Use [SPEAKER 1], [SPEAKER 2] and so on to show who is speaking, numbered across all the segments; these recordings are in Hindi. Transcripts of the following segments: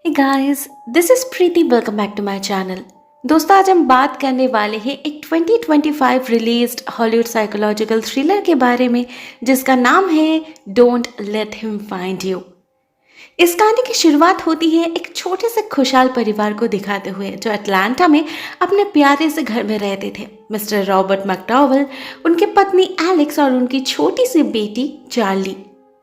[SPEAKER 1] Hey guys, this is Preeti. Welcome back to my channel. दोस्तों आज हम बात करने वाले हैं एक 2025 रिलीज्ड हॉलीवुड साइकोलॉजिकल थ्रिलर के बारे में जिसका नाम है don't let him find you. इस कहानी की शुरुआत होती है एक छोटे से खुशहाल परिवार को दिखाते हुए जो अटलांटा में अपने प्यारे से घर में रहते थे। मिस्टर रॉबर्ट मैकडॉवेल, उनकी पत्नी एलेक्स और उनकी छोटी सी बेटी चार्ली।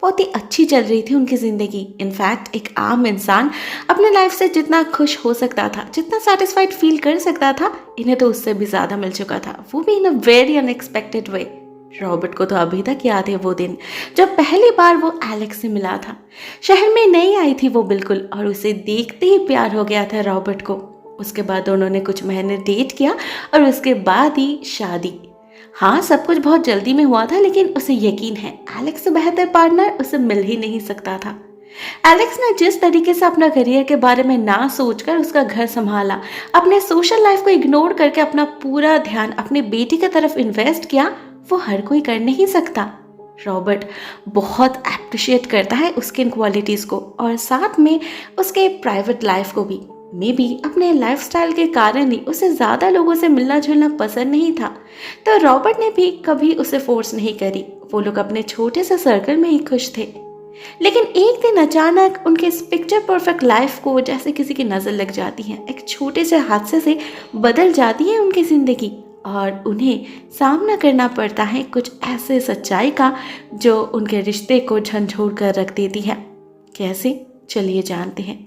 [SPEAKER 1] बहुत ही अच्छी चल रही थी उनकी ज़िंदगी। इनफैक्ट एक आम इंसान अपने लाइफ से जितना खुश हो सकता था, जितना सेटिस्फाइड फील कर सकता था, इन्हें तो उससे भी ज़्यादा मिल चुका था, वो भी in a very unexpected way. Robert को तो अभी तक याद है वो दिन जब पहली बार वो एलेक्स से मिला था। शहर में नई आई थी वो बिल्कुल, और उसे देखते ही प्यार हो गया था रॉबर्ट को। उसके बाद उन्होंने कुछ महीने डेट किया और उसके बाद ही शादी। हाँ, सब कुछ बहुत जल्दी में हुआ था, लेकिन उसे यकीन है एलेक्स से बेहतर पार्टनर उसे मिल ही नहीं सकता था। एलेक्स ने जिस तरीके से अपना करियर के बारे में ना सोचकर उसका घर संभाला, अपने सोशल लाइफ को इग्नोर करके अपना पूरा ध्यान अपनी बेटी की तरफ इन्वेस्ट किया, वो हर कोई कर नहीं सकता। रॉबर्ट बहुत अप्रिशिएट करता है उसकी इन क्वालिटीज़ को और साथ में उसके प्राइवेट लाइफ को भी। मे बी अपने लाइफस्टाइल के कारण ही उसे ज़्यादा लोगों से मिलना जुलना पसंद नहीं था, तो रॉबर्ट ने भी कभी उसे फोर्स नहीं करी। वो लोग अपने छोटे से सर्कल में ही खुश थे। लेकिन एक दिन अचानक उनके इस पिक्चर परफेक्ट लाइफ को जैसे किसी की नज़र लग जाती है, एक छोटे से हादसे से बदल जाती है उनकी ज़िंदगी और उन्हें सामना करना पड़ता है कुछ ऐसे सच्चाई का जो उनके रिश्ते को झंझोड़ कर रख देती है। कैसे, चलिए जानते हैं।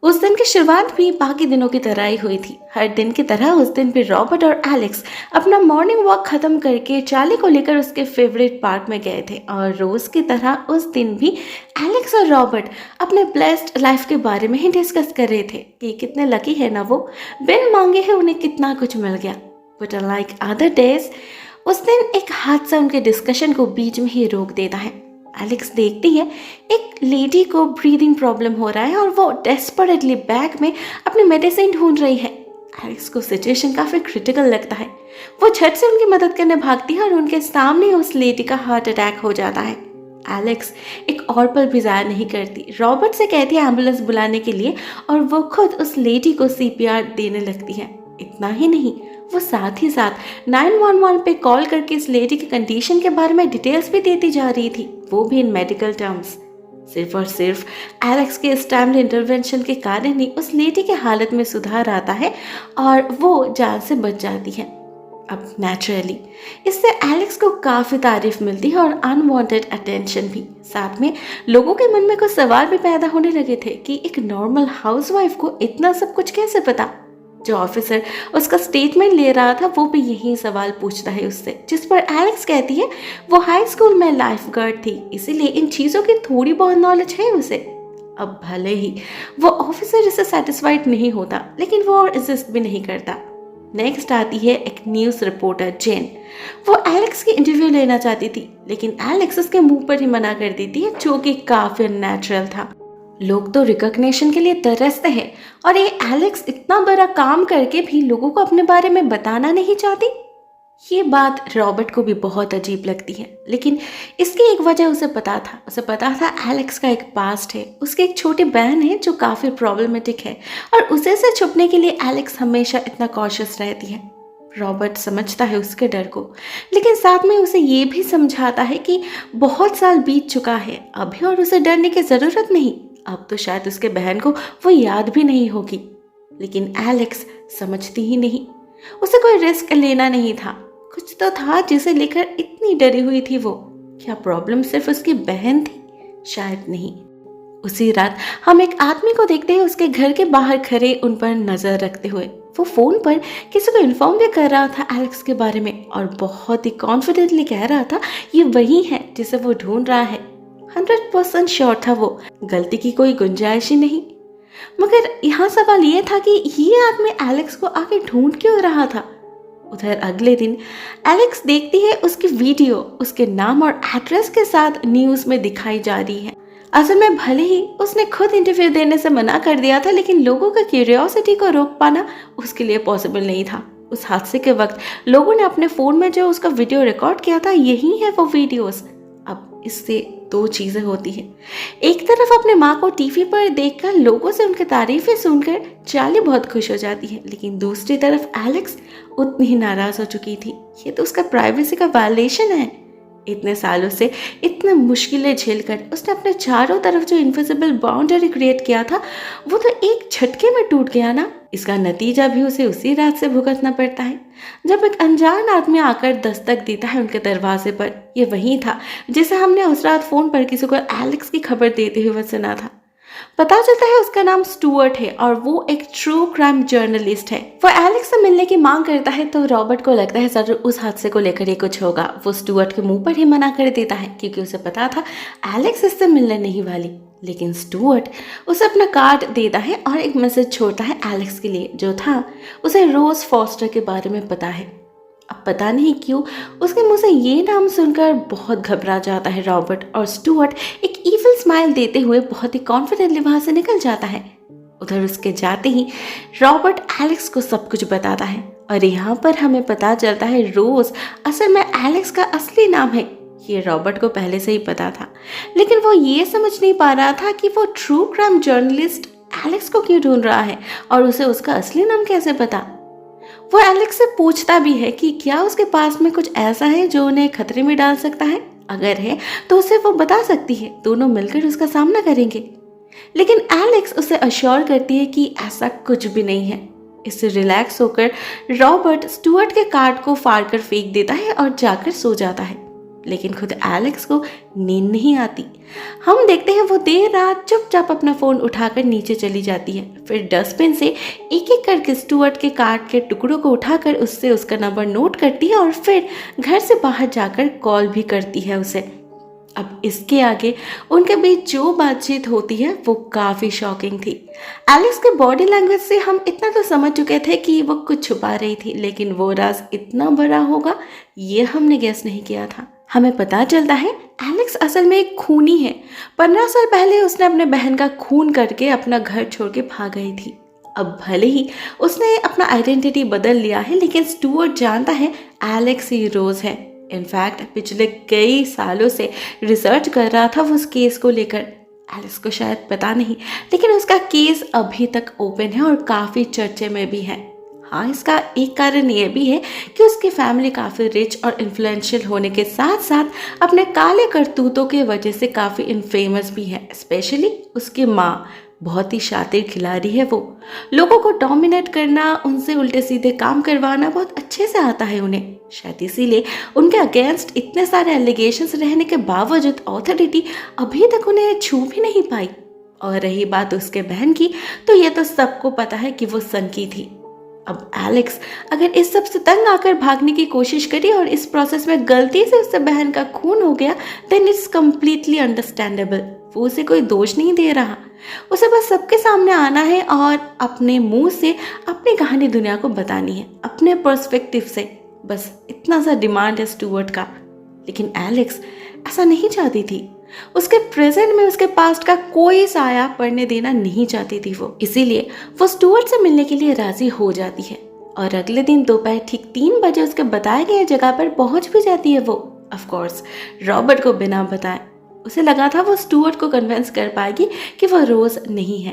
[SPEAKER 1] उस दिन की शुरुआत भी बाकी दिनों की तरह ही हुई थी। हर दिन की तरह उस दिन भी रॉबर्ट और एलेक्स अपना मॉर्निंग वॉक खत्म करके चार्ली को लेकर उसके फेवरेट पार्क में गए थे और रोज की तरह उस दिन भी एलेक्स और रॉबर्ट अपने ब्लेस्ड लाइफ के बारे में ही डिस्कस कर रहे थे कि कितने लकी है ना वो, बिन मांगे है उन्हें कितना कुछ मिल गया। बट अनलाइक अदर डेज, उस दिन एक हादसा उनके डिस्कशन को बीच में ही रोक देता है। एलेक्स देखती है एक लेडी को ब्रीदिंग प्रॉब्लम हो रहा है और वो डेस्परेटली बैग में अपनी मेडिसिन ढूंढ रही है। एलेक्स को सिचुएशन काफ़ी क्रिटिकल लगता है। वो झट से उनकी मदद करने भागती है और उनके सामने उस लेडी का हार्ट अटैक हो जाता है। एलेक्स एक और पल भी ज़ाया नहीं करती, रॉबर्ट से कहती है एम्बुलेंस बुलाने के लिए और वो खुद उस लेडी को सीपीआर देने लगती है। इतना ही नहीं, वो साथ ही साथ 911 पे कॉल करके इस लेडी की कंडीशन के बारे में डिटेल्स भी देती जा रही थी, वो भी इन मेडिकल टर्म्स। सिर्फ और सिर्फ एलेक्स के इस टाइमली इंटरवेंशन के कारण ही उस लेडी की हालत में सुधार आता है और वो जान से बच जाती है। अब नेचुरली इससे एलेक्स को काफ़ी तारीफ मिलती है और अनवांटेड अटेंशन भी। साथ में लोगों के मन में कुछ सवाल भी पैदा होने लगे थे कि एक नॉर्मल हाउसवाइफ को इतना सब कुछ कैसे पता। जो ऑफिसर उसका स्टेटमेंट ले रहा था वो भी यही सवाल पूछता है उससे, जिस पर एलेक्स कहती है वो हाई स्कूल में लाइफ गार्ड थी, इसीलिए इन चीज़ों की थोड़ी बहुत नॉलेज है उसे। अब भले ही वो ऑफिसर इससे सेटिस्फाइड नहीं होता, लेकिन वो और रेजिस्ट भी नहीं करता। नेक्स्ट आती है एक न्यूज़ रिपोर्टर जेन। वो एलेक्स की इंटरव्यू लेना चाहती थी, लेकिन एलेक्स उसके मुंह पर ही मना कर देती है, जो कि काफ़ी अननेचुरल था। लोग तो रिकॉग्निशन के लिए तरसते हैं और ये एलेक्स इतना बड़ा काम करके भी लोगों को अपने बारे में बताना नहीं चाहती। ये बात रॉबर्ट को भी बहुत अजीब लगती है, लेकिन इसकी एक वजह उसे पता था। उसे पता था एलेक्स का एक पास्ट है, उसकी एक छोटी बहन है जो काफ़ी प्रॉब्लमेटिक है और उसे से छुपने के लिए एलेक्स हमेशा इतना कॉशियस रहती है। रॉबर्ट समझता है उसके डर को, लेकिन साथ में उसे ये भी समझाता है कि बहुत साल बीत चुका है अभी और उसे डरने की ज़रूरत नहीं। अब तो शायद उसके बहन को वो याद भी नहीं होगी, लेकिन एलेक्स समझती ही नहीं। उसे कोई रिस्क लेना नहीं था, कुछ तो था जिसे लेकर इतनी डरी हुई थी वो। क्या प्रॉब्लम सिर्फ उसकी बहन थी? शायद नहीं। उसी रात हम एक आदमी को देखते हैं उसके घर के बाहर खड़े उन पर नजर रखते हुए। वो फोन पर किसी को इन्फॉर्म भी कर रहा था एलेक्स के बारे में और बहुत ही कॉन्फिडेंटली कह रहा था ये वही है जिसे वो ढूंढ रहा है। 100% श्योर था वो, गलती की कोई गुंजाइश ही नहीं। मगर यहाँ सवाल ये था कि ये आदमी एलेक्स को आगे ढूंढ क्यों रहा था। उधर अगले दिन एलेक्स देखती है उसकी वीडियो उसके नाम और एड्रेस के साथ न्यूज़ में दिखाई जा रही है। असल में भले ही उसने खुद इंटरव्यू देने से मना कर दिया था, लेकिन लोगों का क्यूरियोसिटी को रोक पाना उसके लिए पॉसिबल नहीं था। उस हादसे के वक्त लोगों ने अपने फ़ोन में जो उसका वीडियो रिकॉर्ड किया था, यही है वो वीडियोस। अब इससे दो चीजें होती हैं। एक तरफ अपने माँ को टीवी पर देखकर लोगों से उनकी तारीफें सुनकर चार्ली बहुत खुश हो जाती है, लेकिन दूसरी तरफ एलेक्स उतनी ही नाराज हो चुकी थी। ये तो उसका प्राइवेसी का वायलेशन है। इतने सालों से इतने मुश्किलें झेलकर उसने अपने चारों तरफ जो इनविजिबल बाउंड्री क्रिएट किया था वो तो एक झटके में टूट गया ना। इसका नतीजा भी उसे उसी रात से भुगतना पड़ता है जब एक अनजान आदमी आकर दस्तक देता है उनके दरवाजे पर। ये वही था जिसे हमने उस रात फोन पर किसी को एलेक्स की खबर देते हुए सुना था। पता चलता है उसका नाम स्टुअर्ट है और वो एक ट्रू क्राइम जर्नलिस्ट है। वो एलेक्स से मिलने की मांग करता है तो रॉबर्ट को लगता है जरूर उस हादसे को लेकर ही कुछ होगा। वो स्टुअर्ट के मुंह पर ही मना कर देता है क्योंकि उसे पता था एलेक्स इससे मिलने नहीं वाली। लेकिन स्टुअर्ट उसे अपना कार्ड देता है और एक मैसेज छोड़ता है एलेक्स के लिए, जो था उसे रोज फॉस्टर के बारे में पता है। अब पता नहीं क्यों उसके मुंह से ये नाम सुनकर बहुत घबरा जाता है रॉबर्ट, और स्टुअर्ट एक ईविल स्माइल देते हुए बहुत ही कॉन्फिडेंटली वहां से निकल जाता है। उधर उसके जाते ही रॉबर्ट एलेक्स को सब कुछ बताता है और यहाँ पर हमें पता चलता है रोज असल में एलेक्स का असली नाम है। ये रॉबर्ट को पहले से ही पता था, लेकिन वो ये समझ नहीं पा रहा था कि वो ट्रू क्राइम जर्नलिस्ट एलेक्स को क्यों ढूंढ रहा है और उसे उसका असली नाम कैसे पता। वो एलेक्स से पूछता भी है कि क्या उसके पास में कुछ ऐसा है जो उन्हें खतरे में डाल सकता है। अगर है तो उसे वो बता सकती है, दोनों मिलकर उसका सामना करेंगे। लेकिन एलेक्स उसे अश्योर करती है कि ऐसा कुछ भी नहीं है। इससे रिलैक्स होकर रॉबर्ट स्टुअर्ट के कार्ड को फाड़ कर फेंक देता है और जाकर सो जाता है। लेकिन खुद एलेक्स को नींद नहीं आती। हम देखते हैं वो देर रात चुपचाप अपना फोन उठाकर नीचे चली जाती है, फिर डस्टबिन से एक एक करके स्टुअर्ट के कार्ड के टुकड़ों को उठाकर उससे उसका नंबर नोट करती है और फिर घर से बाहर जाकर कॉल भी करती है उसे। अब इसके आगे उनके बीच जो बातचीत होती है वो काफ़ी शॉकिंग थी। एलेक्स के बॉडी लैंग्वेज से हम इतना तो समझ चुके थे कि वो कुछ छुपा रही थी, लेकिन वो राज इतना बड़ा होगा ये हमने गेस नहीं किया था। हमें पता चलता है एलेक्स असल में एक खूनी है। 15 साल पहले उसने अपने बहन का खून करके अपना घर छोड़ के भाग गई थी। अब भले ही उसने अपना आइडेंटिटी बदल लिया है, लेकिन स्टुअर्ट जानता है एलेक्स ही रोज है। इनफैक्ट पिछले कई सालों से रिसर्च कर रहा था वो उस केस को लेकर। एलेक्स को शायद पता नहीं, लेकिन उसका केस अभी तक ओपन है और काफ़ी चर्चे में भी है। हाँ, इसका एक कारण ये भी है कि उसकी फैमिली काफ़ी रिच और इन्फ्लुएंशियल होने के साथ साथ अपने काले करतूतों के वजह से काफ़ी इनफेमस भी है। स्पेशली उसकी माँ बहुत ही शातिर खिलाड़ी है। वो लोगों को डोमिनेट करना, उनसे उल्टे सीधे काम करवाना बहुत अच्छे से आता है उन्हें। शायद इसीलिए उनके अगेंस्ट इतने सारे एलिगेशंस रहने के बावजूद अथॉरिटी अभी तक उन्हें छू भी नहीं पाई। और रही बात उसके बहन की, तो ये तो सबको पता है कि वो सनकी थी। अब एलेक्स अगर इस सब से तंग आकर भागने की कोशिश करी और इस प्रोसेस में गलती से उससे बहन का खून हो गया, देन इट्स कम्प्लीटली अंडरस्टैंडेबल। वो उसे कोई दोष नहीं दे रहा, उसे बस सबके सामने आना है और अपने मुंह से अपनी कहानी दुनिया को बतानी है, अपने पर्सपेक्टिव से। बस इतना सा डिमांड है स्टुअर्ट का। लेकिन एलेक्स ऐसा नहीं चाहती थी। उसके प्रेजेंट में उसके पास्ट का कोई साया पड़ने देना नहीं चाहती थी वो। इसीलिए वो स्टुअर्ट से मिलने के लिए राजी हो जाती है और अगले दिन दोपहर ठीक 3 बजे उसके बताए गए जगह पर पहुंच भी जाती है वो। ऑफ कोर्स रॉबर्ट को बिना बताए। उसे लगा था वो स्टुअर्ट को कन्विंस कर पाएगी कि वो रोज नहीं है,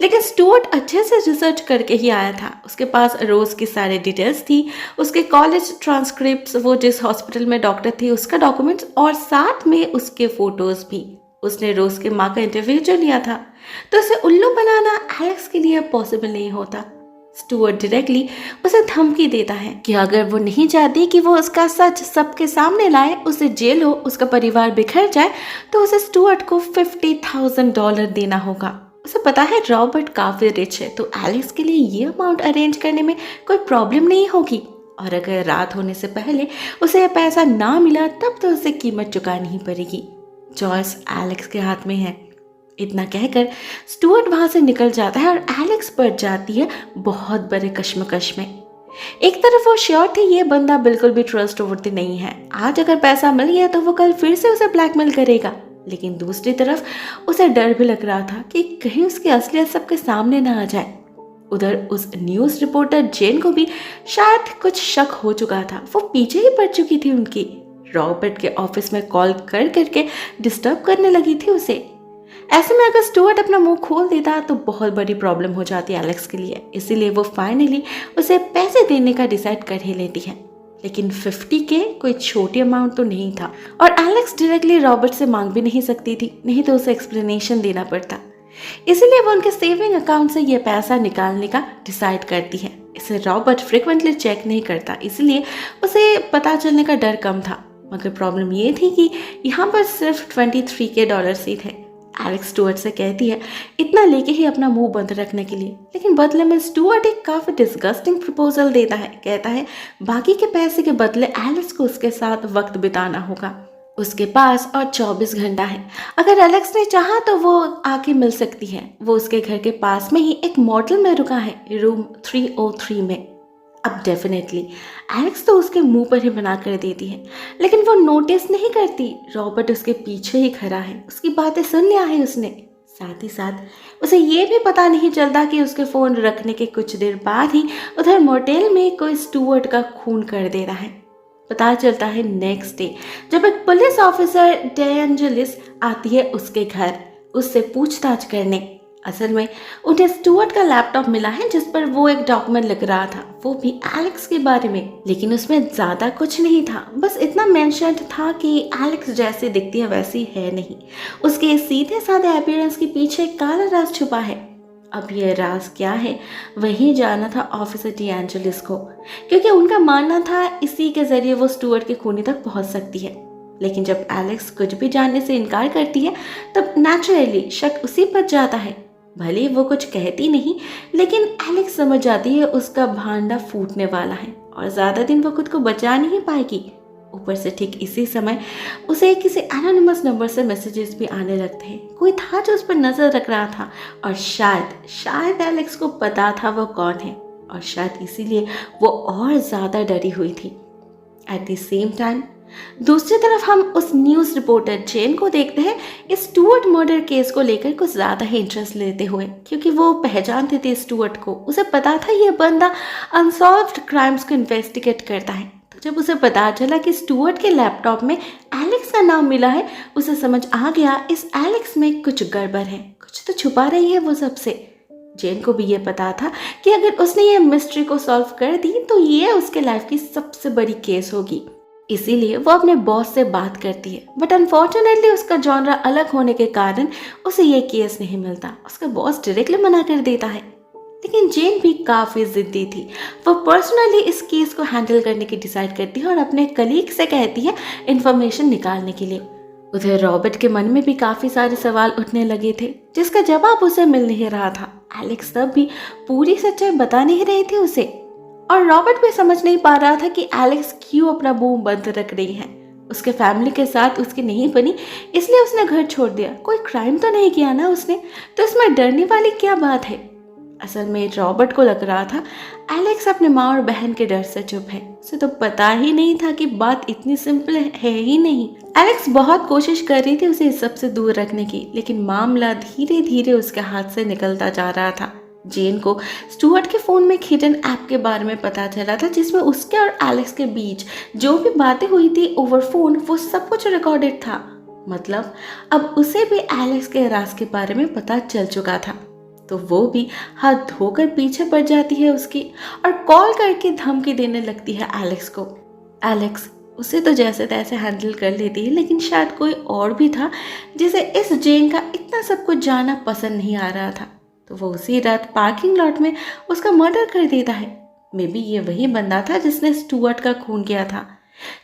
[SPEAKER 1] लेकिन स्टुअर्ट अच्छे से रिसर्च करके ही आया था। उसके पास रोज की सारी डिटेल्स थी, उसके कॉलेज ट्रांसक्रिप्ट्स, वो जिस हॉस्पिटल में डॉक्टर थी उसका डॉक्यूमेंट्स, और साथ में उसके फोटोज भी। उसने रोज के माँ का इंटरव्यू जो लिया था। तो उसे उल्लू बनाना एलेक्स के लिए पॉसिबल नहीं होता। स्टुअर्ट डायरेक्टली उसे धमकी देता है कि अगर वो नहीं चाहती कि वो उसका सच सबके सामने लाए, उसे जेल हो, उसका परिवार बिखर जाए, तो उसे स्टुअर्ट को $50,000 देना होगा। उसे पता है रॉबर्ट काफ़ी रिच है, तो एलेक्स के लिए ये अमाउंट अरेंज करने में कोई प्रॉब्लम नहीं होगी। और अगर रात होने से पहले उसे यह पैसा ना मिला तब तो उसे कीमत चुकानी ही पड़ेगी। चॉइस एलेक्स के हाथ में है। इतना कहकर स्टुअर्ट वहां से निकल जाता है और एलेक्स पड़ जाती है बहुत बड़े कश्मकश में। एक तरफ वो श्योर थी ये बंदा बिल्कुल भी ट्रस्टवर्दी नहीं है, आज अगर पैसा मिल गया तो वो कल फिर से उसे ब्लैकमेल करेगा। लेकिन दूसरी तरफ उसे डर भी लग रहा था कि कहीं उसकी असलियत सबके सामने ना आ जाए। उधर उस न्यूज़ रिपोर्टर जेन को भी शायद कुछ शक हो चुका था, वो पीछे ही पड़ चुकी थी उनकी। रॉबर्ट के ऑफिस में कॉल कर करके डिस्टर्ब करने लगी थी उसे। ऐसे में अगर स्टुअर्ट अपना मुंह खोल देता तो बहुत बड़ी प्रॉब्लम हो जाती एलेक्स के लिए, इसीलिए वो फाइनली उसे पैसे देने का डिसाइड कर ही लेती है। लेकिन 50 के कोई छोटी अमाउंट तो नहीं था और एलेक्स डायरेक्टली रॉबर्ट से मांग भी नहीं सकती थी, नहीं तो उसे एक्सप्लेनेशन देना पड़ता। इसीलिए वो उनके सेविंग अकाउंट से ये पैसा निकालने का डिसाइड करती है। इसे रॉबर्ट फ्रिक्वेंटली चेक नहीं करता, इसलिए उसे पता चलने का डर कम था। मगर प्रॉब्लम ये थी कि यहाँ पर सिर्फ 23 के डॉलर्स ही थे। एलेक्स स्टुअर्ट से कहती है इतना लेके ही अपना मुंह बंद रखने के लिए, लेकिन बदले में स्टुअर्ट एक काफ़ी डिस्गस्टिंग प्रपोजल देता है। कहता है बाकी के पैसे के बदले एलेक्स को उसके साथ वक्त बिताना होगा। उसके पास और 24 घंटा है। अगर एलेक्स ने चाहा तो वो आके मिल सकती है। वो उसके घर के पास में ही एक मोटल में रुका है, रूम 303 में। अब डेफिनेटली एलेक्स तो उसके मुंह पर ही बना कर देती है, लेकिन वो नोटिस नहीं करती। रॉबर्ट उसके पीछे ही खड़ा है, उसकी बातें सुन लिया है उसने। साथ ही साथ उसे ये भी पता नहीं चलता कि उसके फ़ोन रखने के कुछ देर बाद ही उधर मोटेल में कोई स्टुअर्ट का खून कर दे रहा है। पता चलता है नेक्स्ट डे, जब एक पुलिस ऑफिसर डेएंजेलिस आती है उसके घर उससे पूछताछ करने। असल में उन्हें स्टुअर्ट का लैपटॉप मिला है जिस पर वो एक डॉक्यूमेंट लिख रहा था, वो भी एलेक्स के बारे में। लेकिन उसमें ज़्यादा कुछ नहीं था, बस इतना मेंशन था कि एलेक्स जैसी दिखती है वैसी है नहीं। उसके सीधे साधे अपीयरेंस के पीछे एक काला राज छुपा है। अब यह राज क्या है वही जाना था ऑफिसर डेएंजेलिस को, क्योंकि उनका मानना था इसी के जरिए वो स्टुअर्ट के खूनी तक पहुंच सकती है। लेकिन जब एलेक्स कुछ भी जानने से इनकार करती है तब नेचुरली शक उसी पर जाता है। भले वो कुछ कहती नहीं, लेकिन एलेक्स समझ जाती है उसका भांडा फूटने वाला है और ज़्यादा दिन वो खुद को बचा नहीं पाएगी। ऊपर से ठीक इसी समय उसे किसी एनोनिमस नंबर से मैसेजेस भी आने लगते हैं। कोई था जो उस पर नजर रख रहा था और शायद एलेक्स को पता था वो कौन है, और शायद इसीलिए वो और ज़्यादा डरी हुई थी। एट द सेम टाइम दूसरी तरफ हम उस न्यूज़ रिपोर्टर जेन को देखते हैं इस स्टुअर्ट मर्डर केस को लेकर कुछ ज़्यादा ही इंटरेस्ट लेते हुए, क्योंकि वो पहचानते थे स्टुअर्ट को। उसे पता था ये बंदा अनसॉल्व्ड क्राइम्स को इन्वेस्टिगेट करता है। तो जब उसे पता चला कि स्टुअर्ट के लैपटॉप में एलेक्स का नाम मिला है, उसे समझ आ गया इस एलेक्स में कुछ गड़बड़ है, कुछ तो छुपा रही है वो सबसे। जेन को भी ये पता था कि अगर उसने ये मिस्ट्री को सॉल्व कर दी तो ये उसके लाइफ की सबसे बड़ी केस होगी। इसीलिए वो अपने बॉस से बात करती है, बट अनफॉर्चुनेटली उसका जॉनरा अलग होने के कारण उसे ये केस नहीं मिलता। उसका बॉस डायरेक्टली मना कर देता है। लेकिन जेन भी काफ़ी जिद्दी थी। वो पर्सनली इस केस को हैंडल करने की डिसाइड करती है और अपने कलीग से कहती है इन्फॉर्मेशन निकालने के लिए। उधर रॉबर्ट के मन में भी काफ़ी सारे सवाल उठने लगे थे जिसका जवाब उसे मिल नहीं रहा था। एलेक्स तब भी पूरी सच्चाई बता नहीं रही थी उसे, और रॉबर्ट भी समझ नहीं पा रहा था कि एलेक्स क्यों अपना मुंह बंद रख रही है। उसके फैमिली के साथ उसकी नहीं बनी, इसलिए उसने घर छोड़ दिया। कोई क्राइम तो नहीं किया ना उसने, तो इसमें डरने वाली क्या बात है। असल में रॉबर्ट को लग रहा था एलेक्स अपने माँ और बहन के डर से चुप है। उसे तो पता ही नहीं था कि बात इतनी सिंपल है ही नहीं। एलेक्स बहुत कोशिश कर रही थी उसे इस सब से दूर रखने की, लेकिन मामला धीरे धीरे उसके हाथ से निकलता जा रहा था। जेन को स्टुअर्ट के फ़ोन में हिडन ऐप के बारे में पता चला था जिसमें उसके और एलेक्स के बीच जो भी बातें हुई थी ओवर फोन वो सब कुछ रिकॉर्डेड था। मतलब अब उसे भी एलेक्स के राज के बारे में पता चल चुका था। तो वो भी हाथ धोकर पीछे पड़ जाती है उसकी और कॉल करके धमकी देने लगती है एलेक्स को। एलेक्स उसे तो जैसे तैसे हैंडल कर लेती है, लेकिन शायद कोई और भी था जिसे इस जेन का इतना सब कुछ जानना पसंद नहीं आ रहा था। तो वो उसी रात पार्किंग लॉट में उसका मर्डर कर देता है। मे बी ये वही बंदा था जिसने स्टुअर्ट का खून किया था।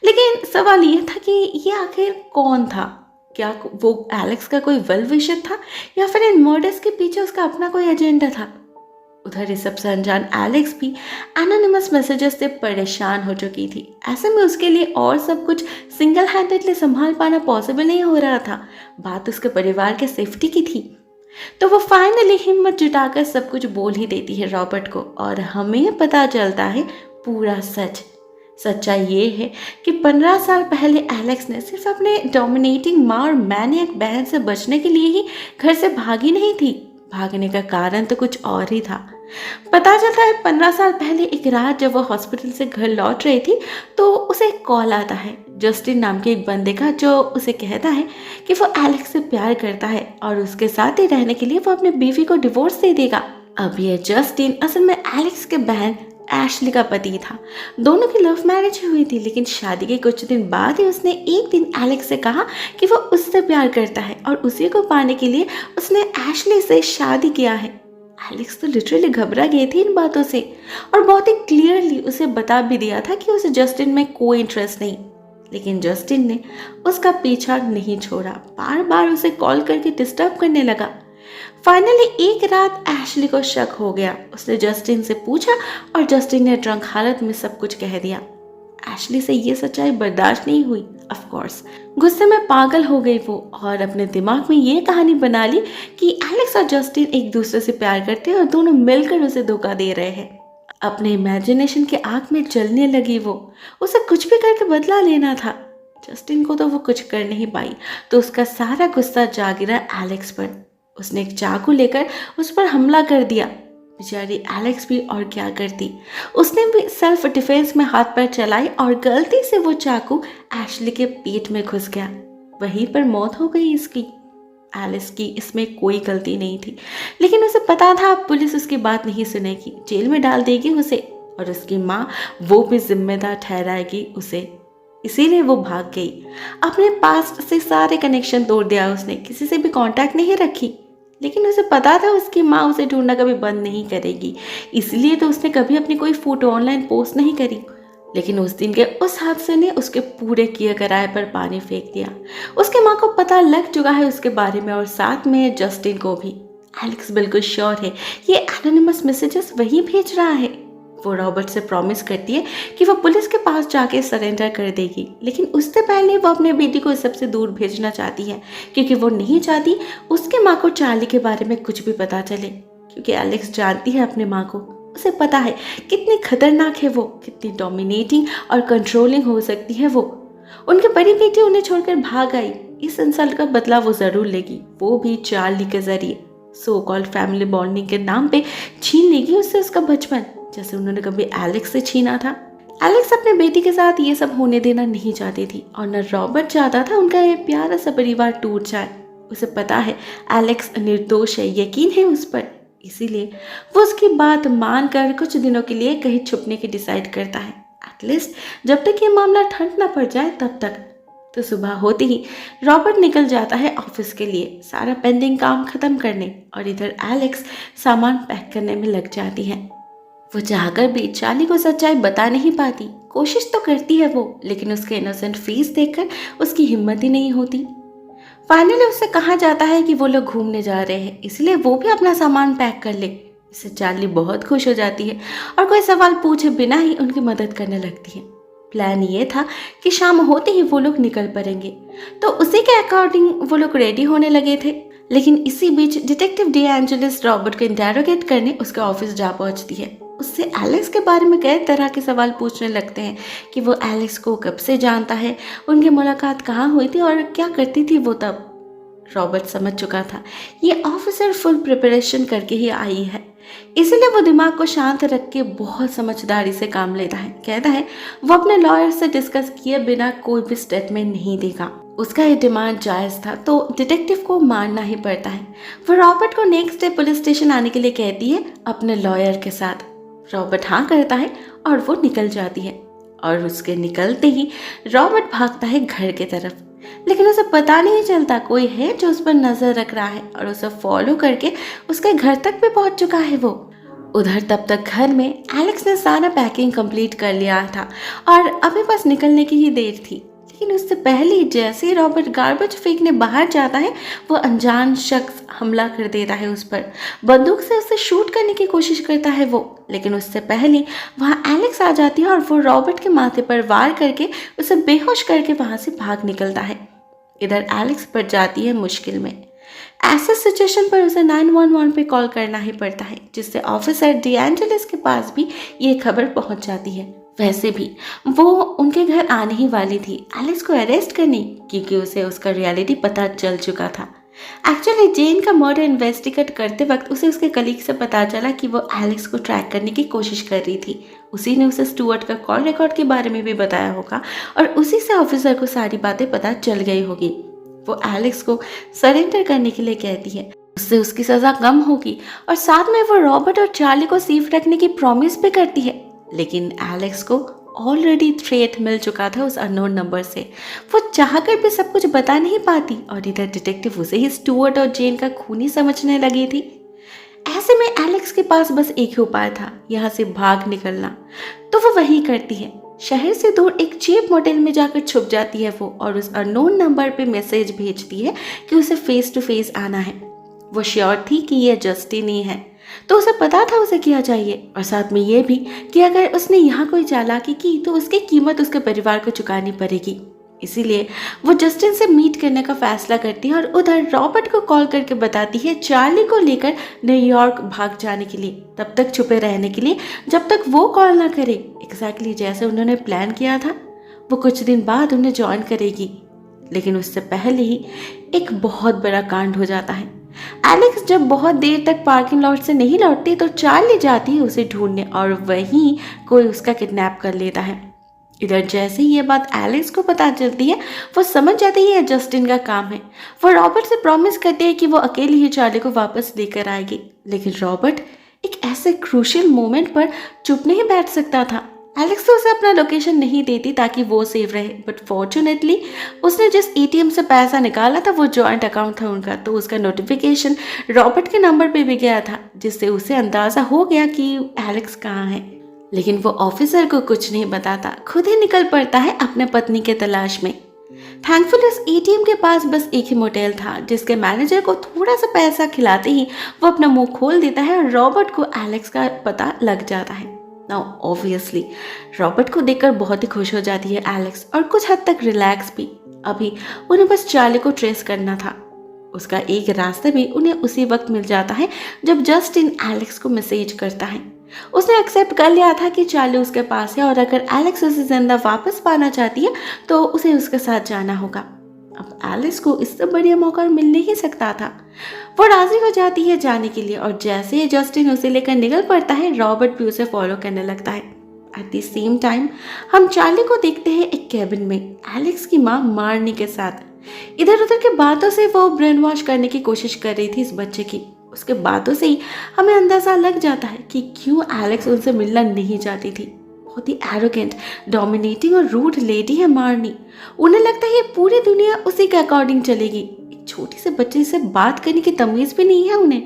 [SPEAKER 1] लेकिन सवाल ये था कि ये आखिर कौन था? क्या वो एलेक्स का कोई वेल विशर था या फिर इन मर्डर्स के पीछे उसका अपना कोई एजेंडा था? उधर इस सबसे अनजान एलेक्स भी एनोनिमस मैसेजेस से परेशान हो चुकी थी। ऐसे में उसके लिए और सब कुछ सिंगल हैंडेडली संभाल पाना पॉसिबल नहीं हो रहा था। बात उसके परिवार के सेफ्टी की थी। तो वो फाइनली हिम्मत जुटाकर सब कुछ बोल ही देती है रॉबर्ट को, और हमें पता चलता है पूरा सच। सच्चाई ये है कि 15 साल पहले एलेक्स ने सिर्फ अपने डोमिनेटिंग माँ और मैनियक बहन से बचने के लिए ही घर से भागी नहीं थी। भागने का कारण तो कुछ और ही था। पता चलता है 15 साल पहले एक रात जब वो हॉस्पिटल से घर लौट रही थी तो उसे एक कॉल आता है। जस्टिन नाम के एक बंदे का, जो उसे कहता है कि वो एलेक्स से प्यार करता है और उसके साथ ही रहने के लिए वो अपनी बीवी को डिवोर्स दे देगा। अब ये जस्टिन असल में एलेक्स के बहन एशली का पति था। दोनों की लव मैरिज हुई थी, लेकिन शादी के कुछ दिन बाद ही उसने एक दिन एलेक्स से कहा कि वो उससे प्यार करता है और उसी को पाने के लिए उसने एशली से शादी किया है। एलेक्स तो लिटरली घबरा गई थी इन बातों से और बहुत ही क्लियरली उसे बता भी दिया था कि उसे जस्टिन में कोई इंटरेस्ट नहीं। लेकिन जस्टिन ने उसका पीछा नहीं छोड़ा, बार बार उसे कॉल करके डिस्टर्ब करने लगा। फाइनली एक रात एशली को शक हो गया। उसने जस्टिन से पूछा और जस्टिन ने ड्रंक हालत में सब कुछ कह दिया। एशली से ये सच्चाई बर्दाश्त नहीं हुई। ऑफ कोर्स गुस्से में पागल हो गई वो और अपने दिमाग में ये कहानी बना ली कि एलेक्स और जस्टिन एक दूसरे से प्यार करते हैं और दोनों मिलकर उसे धोखा दे रहे हैं। अपने इमेजिनेशन के आग में जलने लगी वो। उसे कुछ भी करके बदला लेना था। जस्टिन को तो वो कुछ कर नहीं पाई, तो उसका सारा गुस्सा जा गिरा एलेक्स पर। उसने एक चाकू लेकर उस पर हमला कर दिया। बेचारी एलेक्स भी और क्या करती, उसने भी सेल्फ डिफेंस में हाथ पैर चलाई और गलती से वो चाकू एशली के पेट में घुस गया। वहीं पर मौत हो गई इसकी। एलिस की इसमें कोई गलती नहीं थी, लेकिन उसे पता था पुलिस उसकी बात नहीं सुनेगी, जेल में डाल देगी उसे और उसकी माँ वो भी जिम्मेदार ठहराएगी उसे। इसीलिए वो भाग गई। अपने पास्ट से सारे कनेक्शन तोड़ दिया उसने, किसी से भी कांटेक्ट नहीं रखी। लेकिन उसे पता था उसकी माँ उसे ढूंढना कभी बंद नहीं करेगी, इसलिए तो उसने कभी अपनी कोई फोटो ऑनलाइन पोस्ट नहीं करी। लेकिन उस दिन के उस हादसे ने उसके पूरे किए कराए पर पानी फेंक दिया। उसके माँ को पता लग चुका है उसके बारे में और साथ में जस्टिन को भी। एलेक्स बिल्कुल श्योर है ये एनोनिमस मैसेजेस वही भेज रहा है। वो रॉबर्ट से प्रॉमिस करती है कि वो पुलिस के पास जाके सरेंडर कर देगी, लेकिन उससे पहले वो अपने बेटी को इस सबसे दूर भेजना चाहती है, क्योंकि वो नहीं चाहती उसके माँ को चार्ली के बारे में कुछ भी पता चले। क्योंकि एलेक्स जानती है अपने माँ को, उसे पता है कितनी खतरनाक है वो, कितनी डोमिनेटिंग और कंट्रोलिंग हो सकती है वो। उनकी बड़ी बेटी उन्हें छोड़कर भाग आई, इस इंसल्ट का बदला वो जरूर लेगी, वो भी चार्ली के जरिए। सो कॉल्ड फैमिली बॉन्डिंग के नाम पे छीन लेगी उससे उसका बचपन, जैसे उन्होंने कभी एलेक्स से छीना था। एलेक्स अपने बेटी के साथ ये सब होने देना नहीं चाहती थी और न रॉबर्ट चाहता था उनका ये प्यारा सा परिवार टूट जाए। उसे पता है एलेक्स निर्दोष है, यकीन है उस पर, इसीलिए वो उसकी बात मानकर कुछ दिनों के लिए कहीं छुपने की डिसाइड करता है। एटलीस्ट जब तक ये मामला ठंड न पड़ जाए तब तक। तो सुबह होते ही रॉबर्ट निकल जाता है ऑफिस के लिए सारा पेंडिंग काम खत्म करने, और इधर एलेक्स सामान पैक करने में लग जाती है। वो चाहकर भी चार्ली को सच्चाई बता नहीं पाती, कोशिश तो करती है वो, लेकिन उसके इनोसेंट फेस देखकर उसकी हिम्मत ही नहीं होती। फाइनली उससे कहा जाता है कि वो लोग घूमने जा रहे हैं, इसलिए वो भी अपना सामान पैक कर ले। इससे चार्ली बहुत खुश हो जाती है और कोई सवाल पूछे बिना ही उनकी मदद करने लगती है। प्लान ये था कि शाम होते ही वो लोग निकल पड़ेंगे, तो उसी के अकॉर्डिंग वो लोग रेडी होने लगे थे। लेकिन इसी बीच डिटेक्टिव डी एंजेलिस रॉबर्ट को इंटेरोगेट करने उसके ऑफिस जा पहुंचती है। उससे एलेक्स के बारे में कई तरह के सवाल पूछने लगते हैं कि वो एलेक्स को कब से जानता है, उनकी मुलाकात कहाँ हुई थी और क्या करती थी वो तब। रॉबर्ट समझ चुका था ये ऑफिसर फुल प्रिपरेशन करके ही आई है, इसीलिए वो दिमाग को शांत रख के बहुत समझदारी से काम लेता है। कहता है वो अपने लॉयर से डिस्कस किए बिना कोई भी स्टेटमेंट नहीं देगा। उसका ये डिमांड जायज़ था, तो डिटेक्टिव को मानना ही पड़ता है। वो रॉबर्ट को नेक्स्ट डे पुलिस स्टेशन आने के लिए कहती है अपने लॉयर के साथ। रॉबर्ट हाँ करता है और वो निकल जाती है, और उसके निकलते ही रॉबर्ट भागता है घर की तरफ। लेकिन उसे पता नहीं चलता कोई है जो उस पर नजर रख रहा है, और उसे फॉलो करके उसके घर तक भी पहुंच चुका है वो। उधर तब तक घर में एलेक्स ने सारा पैकिंग कंप्लीट कर लिया था और अभी बस निकलने की ही देर थी। लेकिन उससे पहले जैसे ही रॉबर्ट गार्बेज फेंकने बाहर जाता है, वो अनजान शख्स हमला कर देता है उस पर। बंदूक से उसे शूट करने की कोशिश करता है वो, लेकिन उससे पहले वहाँ एलेक्स आ जाती है और वो रॉबर्ट के माथे पर वार करके उसे बेहोश करके वहाँ से भाग निकलता है। इधर एलेक्स पड़ जाती है मुश्किल में। ऐसे सिचुएशन पर उसे 911 पे कॉल करना ही पड़ता है, जिससे ऑफिसर डी एंजेलिस के पास भी ये खबर पहुंच जाती है। वैसे भी वो उनके घर आने ही वाली थी एलेक्स को अरेस्ट करने, क्योंकि उसे उसका रियलिटी पता चल चुका था। एक्चुअली जेन का मर्डर इन्वेस्टिगेट करते वक्त उसे उसके कलीग से पता चला कि वो एलेक्स को ट्रैक करने की कोशिश कर रही थी। उसी ने उसे स्टुअर्ट का कॉल रिकॉर्ड के बारे में भी बताया होगा और उसी से ऑफिसर को सारी बातें पता चल गई होगी। वो एलेक्स को सरेंडर करने के लिए कहती है, उससे उसकी सज़ा कम होगी और साथ में वो रॉबर्ट और चार्ली को सेफ रखने की प्रॉमिस भी करती है। लेकिन एलेक्स को ऑलरेडी थ्रेट मिल चुका था उस अननोन नंबर से। वो चाहकर भी सब कुछ बता नहीं पाती और इधर डिटेक्टिव उसे ही स्टुअर्ट और जेन का खूनी समझने लगी थी। ऐसे में एलेक्स के पास बस एक ही उपाय था, यहाँ से भाग निकलना। तो वो वही करती है, शहर से दूर एक चीप मोटेल में जाकर छुप जाती है वो और उस अननोन नंबर पे मैसेज भेजती है कि उसे फेस टू फेस आना है। वो श्योर थी कि ये जस्टिन ही है, तो उसे पता था उसे क्या चाहिए और साथ में ये भी कि अगर उसने यहाँ कोई चालाकी की तो उसकी कीमत उसके परिवार को चुकानी पड़ेगी। इसीलिए वो जस्टिन से मीट करने का फैसला करती है और उधर रॉबर्ट को कॉल करके बताती है चार्ली को लेकर न्यूयॉर्क भाग जाने के लिए, तब तक छुपे रहने के लिए जब तक वो कॉल ना करे। एग्जैक्टली जैसे उन्होंने प्लान किया था। वो कुछ दिन बाद उन्हें ज्वाइन करेगी, लेकिन उससे पहले ही एक बहुत बड़ा कांड हो जाता है। एलेक्स जब बहुत देर तक पार्किंग लॉट से नहीं लौटती तो चार्ली जाती है उसे ढूंढने और वहीं कोई उसका किडनैप कर लेता है। इधर जैसे ही ये बात एलेक्स को पता चलती है वो समझ जाती है ये जस्टिन का काम है। वो रॉबर्ट से प्रॉमिस करती है कि वो अकेली ही चार्ली को वापस लेकर आएगी, लेकिन रॉबर्ट एक ऐसे क्रूशियल मोमेंट पर चुप नहीं बैठ सकता था। एलेक्स तो उसे अपना लोकेशन नहीं देती ताकि वो सेव रहे, बट फॉर्चुनेटली उसने जिस एटीएम से पैसा निकाला था वो जॉइंट अकाउंट था उनका, तो उसका नोटिफिकेशन रॉबर्ट के नंबर पे भी गया था, जिससे उसे अंदाज़ा हो गया कि एलेक्स कहाँ है। लेकिन वो ऑफिसर को कुछ नहीं बताता, खुद ही निकल पड़ता है अपने पत्नी के तलाश में। थैंकफुली उस एटीएम के पास बस एक ही मोटेल था, जिसके मैनेजर को थोड़ा सा पैसा खिलाते ही वो अपना मुंह खोल देता है और रॉबर्ट को एलेक्स का पता लग जाता है। नाउ ऑब्वियसली रॉबर्ट को देखकर बहुत ही खुश हो जाती है एलेक्स और कुछ हद तक रिलैक्स भी। अभी उन्हें बस चार्ली को ट्रेस करना था। उसका एक रास्ता भी उन्हें उसी वक्त मिल जाता है जब जस्टिन एलेक्स को मैसेज करता है। उसने एक्सेप्ट कर लिया था कि चार्ली उसके पास है और अगर एलेक्स उसे जिंदा वापस पाना चाहती है तो उसे उसके साथ जाना होगा। अब एलेक्स को इससे बढ़िया मौका मिल नहीं सकता था। वो राजी हो जाती है जाने के लिए और जैसे ही जस्टिन उसे लेकर निकल पड़ता है रॉबर्ट भी उसे फॉलो करने लगता है। एट द सेम टाइम हम चार्ली को देखते हैं एक कैबिन में एलेक्स की माँ मार्नी के साथ। इधर उधर की बातों से वो ब्रेन वॉश करने की कोशिश कर रही थी इस बच्चे की। उसके बातों से ही हमें अंदाजा लग जाता है कि क्यों एलेक्स उनसे मिलना नहीं चाहती थी। बहुत ही एरोगेंट, डोमिनेटिंग और रूड लेडी है मार्नी। उन्हें लगता है ये पूरी दुनिया उसी के अकॉर्डिंग चलेगी। एक छोटी से बच्चे से बात करने की तमीज भी नहीं है उन्हें।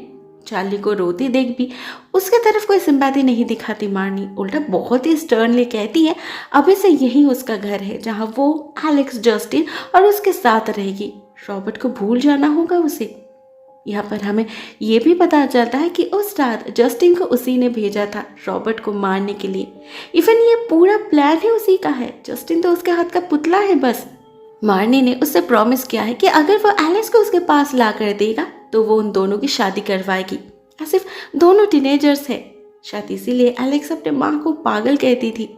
[SPEAKER 1] चार्ली को रोते देख भी उसके तरफ कोई सिंपैथी नहीं दिखाती मार्नी, उल्टा बहुत ही स्टर्नली कहती है अभी से यही उसका घर है जहां वो एलेक्स, जस्टिन और उसके साथ रहेगी। रॉबर्ट को भूल जाना होगा उसे। यहाँ पर हमें ये भी पता चलता है कि उस रात जस्टिन को उसी ने भेजा था रॉबर्ट को मारने के लिए। इवन ये पूरा प्लान ही उसी का है। जस्टिन तो उसके हाथ का पुतला है बस। मार्नी ने उससे प्रॉमिस किया है कि अगर वो एलेक्स को उसके पास ला कर देगा तो वो उन दोनों की शादी करवाएगी। सिर्फ दोनों टीनेजर्स है, शायद इसीलिए एलेक्स अपने माँ को पागल कहती थी।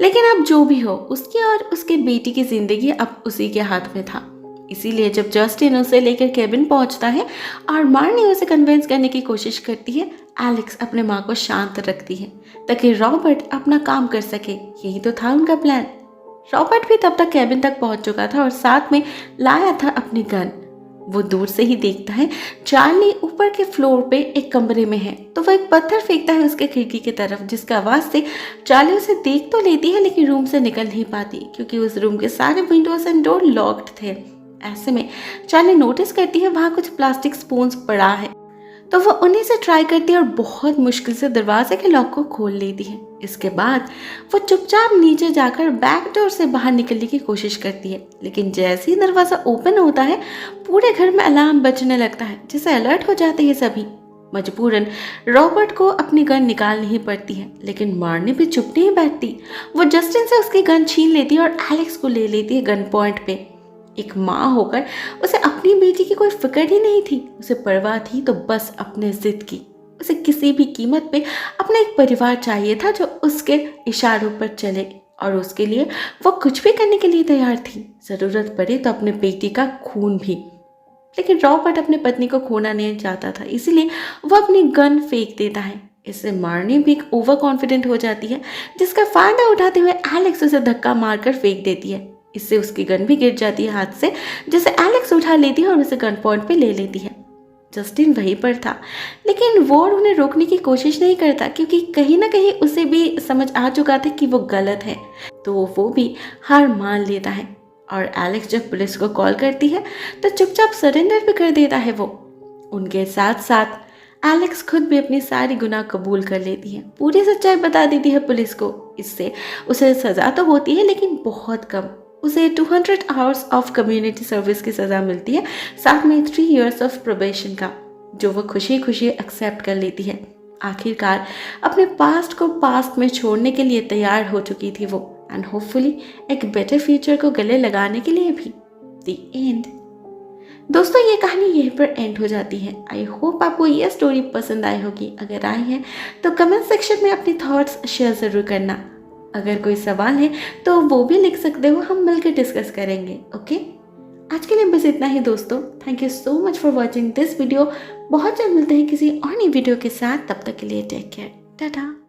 [SPEAKER 1] लेकिन अब जो भी हो, उसकी और उसके बेटी की जिंदगी अब उसी के हाथ में था। इसीलिए जब जस्टिन उसे लेकर केबिन पहुंचता है और मार्नी उसे कन्विंस करने की कोशिश करती है, एलेक्स अपने माँ को शांत रखती है ताकि रॉबर्ट अपना काम कर सके। यही तो था उनका प्लान। रॉबर्ट भी तब तक केबिन तक पहुंच चुका था और साथ में लाया था अपनी गन। वो दूर से ही देखता है चार्ली ऊपर के फ्लोर पे एक कमरे में है, तो वो एक पत्थर फेंकता है उसके खिड़की की तरफ, जिसका आवाज से चार्ली उसे देख तो लेती है लेकिन रूम से निकल नहीं पाती क्योंकि उस रूम के सारे विंडोज एंड डोर लॉक्ड थे। ऐसे में चार्ली नोटिस करती है वहां कुछ प्लास्टिक स्पून्स पड़ा है, तो वो उन्हीं से ट्राई करती है और बहुत मुश्किल से दरवाजे के लॉक को खोल लेती है। इसके बाद वो चुपचाप नीचे जाकर बैक डोर से बाहर निकलने की कोशिश करती है, लेकिन जैसे ही दरवाजा ओपन होता है पूरे घर में अलार्म बजने लगता है, जिससे अलर्ट हो जाते हैं सभी। मजबूरन रॉबर्ट को अपनी गन निकालनी पड़ती है, लेकिन मार्नी भी चुप नहीं बैठती। वो जस्टिन से उसकी गन छीन लेती है और एलेक्स को ले लेती है गन पॉइंट पे। एक माँ होकर उसे अपनी बेटी की कोई फिक्र ही नहीं थी। उसे परवाह थी तो बस अपने जिद की। उसे किसी भी कीमत पे अपना एक परिवार चाहिए था जो उसके इशारों पर चले, और उसके लिए वो कुछ भी करने के लिए तैयार थी, जरूरत पड़े तो अपने बेटी का खून भी। लेकिन रॉबर्ट अपनी पत्नी को खोना नहीं चाहता था, इसीलिए वो अपनी गन फेंक देता है। इससे मार्नी भी ओवर कॉन्फिडेंट हो जाती है, जिसका फायदा उठाते हुए एलेक्स उसे धक्का मारकर फेंक देती है। इससे उसकी गन भी गिर जाती है हाथ से, जिसे एलेक्स उठा लेती है और उसे गन पॉइंट पे ले लेती है। जस्टिन वहीं पर था, लेकिन वॉर्ड उन्हें रोकने की कोशिश नहीं करता, क्योंकि कहीं ना कहीं उसे भी समझ आ चुका था कि वो गलत है। तो वो भी हार मान लेता है और एलेक्स जब पुलिस को कॉल करती है तो चुपचाप सरेंडर भी कर देता है वो। उनके साथ साथ एलेक्स खुद भी अपनी सारी गुनाह कबूल कर लेती है, पूरी सच्चाई बता देती है पुलिस को। इससे उसे सज़ा तो होती है, लेकिन बहुत कम। उसे 200 आवर्स ऑफ कम्युनिटी सर्विस की सज़ा मिलती है, साथ में 3 इयर्स ऑफ प्रोबेशन का, जो वो खुशी खुशी एक्सेप्ट कर लेती है। आखिरकार अपने पास्ट को पास्ट में छोड़ने के लिए तैयार हो चुकी थी वो, एंड होपफुली एक बेटर फ्यूचर को गले लगाने के लिए भी। The end. दोस्तों, ये कहानी यहीं पर एंड हो जाती है। आई होप आपको ये स्टोरी पसंद आई होगी। अगर आई है तो कमेंट सेक्शन में अपनी थॉट्स शेयर ज़रूर करना। अगर कोई सवाल है तो वो भी लिख सकते हो, हम मिलकर डिस्कस करेंगे। ओके, आज के लिए बस इतना ही दोस्तों। Thank you so much for watching this video. बहुत जल्द मिलते हैं किसी और नई वीडियो के साथ। तब तक के लिए टेक केयर, टाटा।